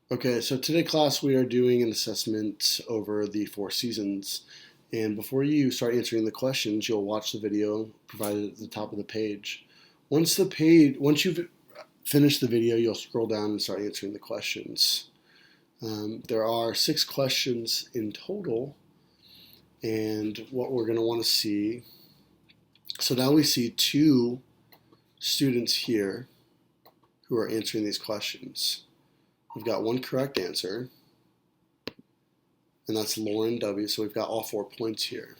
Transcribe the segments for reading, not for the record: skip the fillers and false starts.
Okay, so today class we are doing an assessment over the four seasons. And before you start answering the questions, you'll watch the video provided at the top of the page. Once you've finished the video, you'll scroll down and start answering the questions. There are 6 questions in total, and what we're going to want to see. So now we see 2 students here who are answering these questions. We've got one correct answer, and that's Lauren W. So we've got all 4 points here.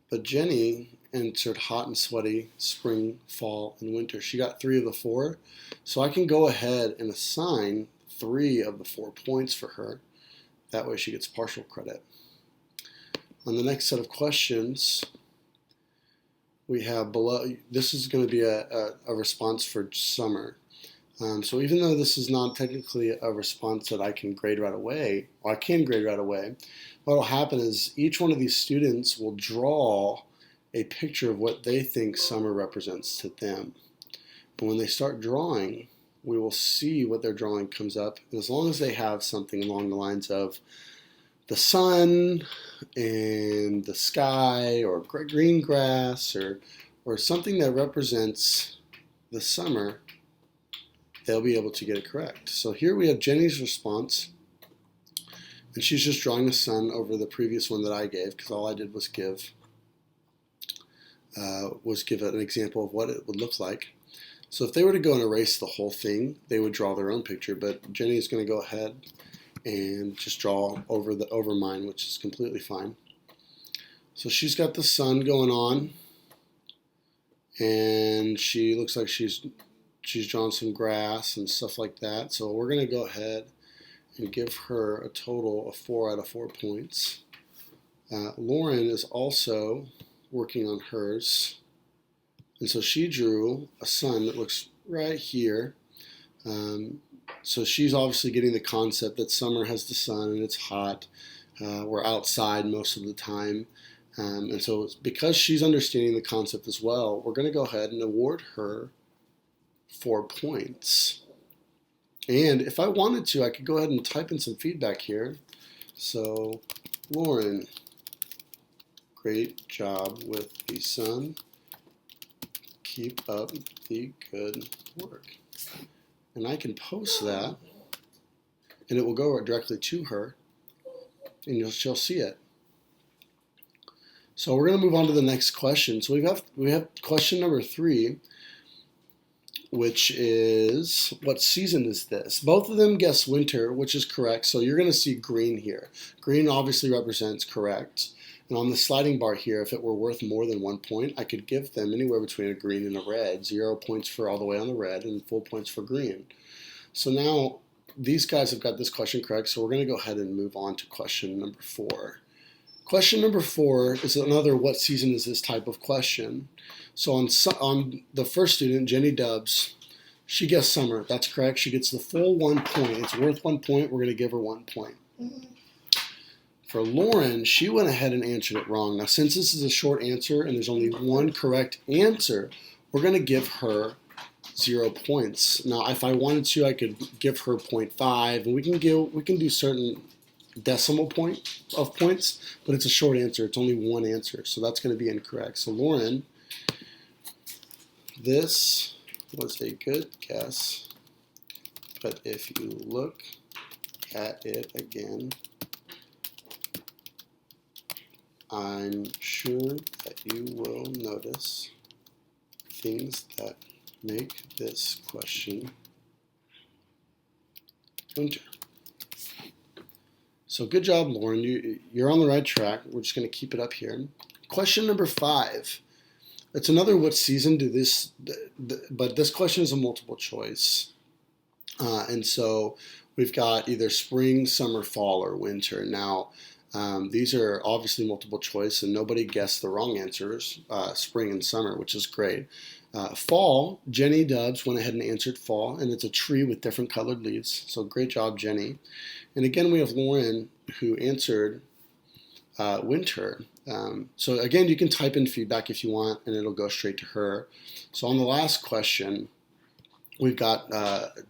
But Jenny answered hot and sweaty, spring, fall, and winter. She got 3 of the 4. So I can go ahead and assign 3 of the 4 points for her. That way she gets partial credit. On the next set of questions, we have below, this is going to be a response for summer. So even though this is not technically a response that I can grade right away, or I can grade right away, what will happen is each one of these students will draw a picture of what they think summer represents to them. And when they start drawing, we will see what their drawing comes up. And as long as they have something along the lines of the sun and the sky or green grass or something that represents the summer, they'll be able to get it correct. So here we have Jenny's response, and she's just drawing a sun over the previous one that I gave, because all I did was give an example of what it would look like. So if they were to go and erase the whole thing, they would draw their own picture, but Jenny's going to go ahead and just draw over mine, which is completely fine. So she's got the sun going on, and she looks like she's drawn some grass and stuff like that. So we're going to go ahead and give her a total of 4 out of 4 points. Lauren is also working on hers. And so she drew a sun that looks right here. So she's obviously getting the concept that summer has the sun and it's hot. We're outside most of the time. And so because she's understanding the concept as well, we're going to go ahead and award her 4 points. And if I wanted to, I could go ahead and type in some feedback here. So, Lauren, great job with the sun. Keep up the good work. And I can post that, and it will go directly to her, and she'll see it. So we're going to move on to the next question. So we have question number 3, which is, what season is this? Both of them guess winter, which is correct. So you're going to see green here. Green obviously represents correct. And on the sliding bar here, if it were worth more than 1 point, I could give them anywhere between a green and a red. 0 points for all the way on the red and full points for green. So now these guys have got this question correct. So we're going to go ahead and move on to question number 4. Question number 4 is another what season is this type of question. So on the first student, Jenny Dubs, she guessed summer. That's correct. She gets the full 1 point. It's worth 1 point. We're going to give her 1 point. For Lauren, she went ahead and answered it wrong. Now, since this is a short answer and there's only one correct answer, we're going to give her 0 points. Now, if I wanted to, I could give her 0.5, and we can do certain decimal point of points, but it's a short answer. It's only one answer, so that's going to be incorrect. So Lauren, this was a good guess, but if you look at it again, I'm sure that you will notice things that make this question winter. So good job, Lauren. You're on the right track. We're just going to keep it up here. Question number 5. It's another what season do this, but this question is a multiple choice. And so we've got either spring, summer, fall, or winter. Now, these are obviously multiple choice, and nobody guessed the wrong answers, spring and summer, which is great. Fall, Jenny Dubs went ahead and answered fall, and it's a tree with different colored leaves. So great job, Jenny. And again, we have Lauren, who answered winter. So again, you can type in feedback if you want, and it'll go straight to her. So on the last question, we've got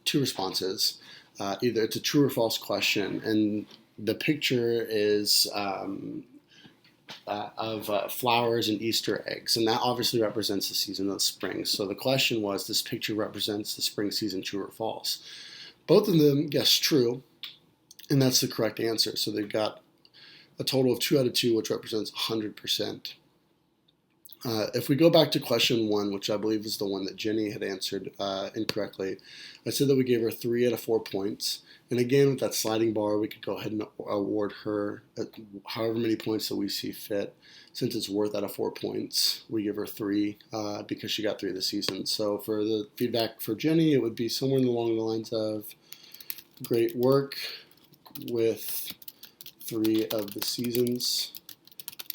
2 responses. either it's a true or false question, and the picture is of flowers and Easter eggs, and that obviously represents the season of spring. So the question was, this picture represents the spring season, true or false? Both of them guessed true, and that's the correct answer. So they've got a total of 2 out of 2, which represents 100%. If we go back to question 1, which I believe is the one that Jenny had answered incorrectly, I said that we gave her 3 out of 4 points. And again, with that sliding bar, we could go ahead and award her however many points that we see fit. Since it's worth out of 4 points, we give her 3 because she got 3 of the season. So for the feedback for Jenny, it would be somewhere along the lines of great work with 3 of the seasons.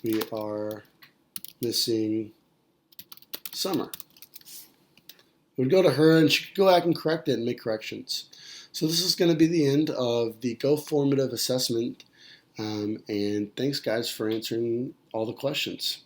We are missing summer. It would go to her, and she could go back and correct it and make corrections. So this is going to be the end of the GoFormative assessment, and thanks guys for answering all the questions.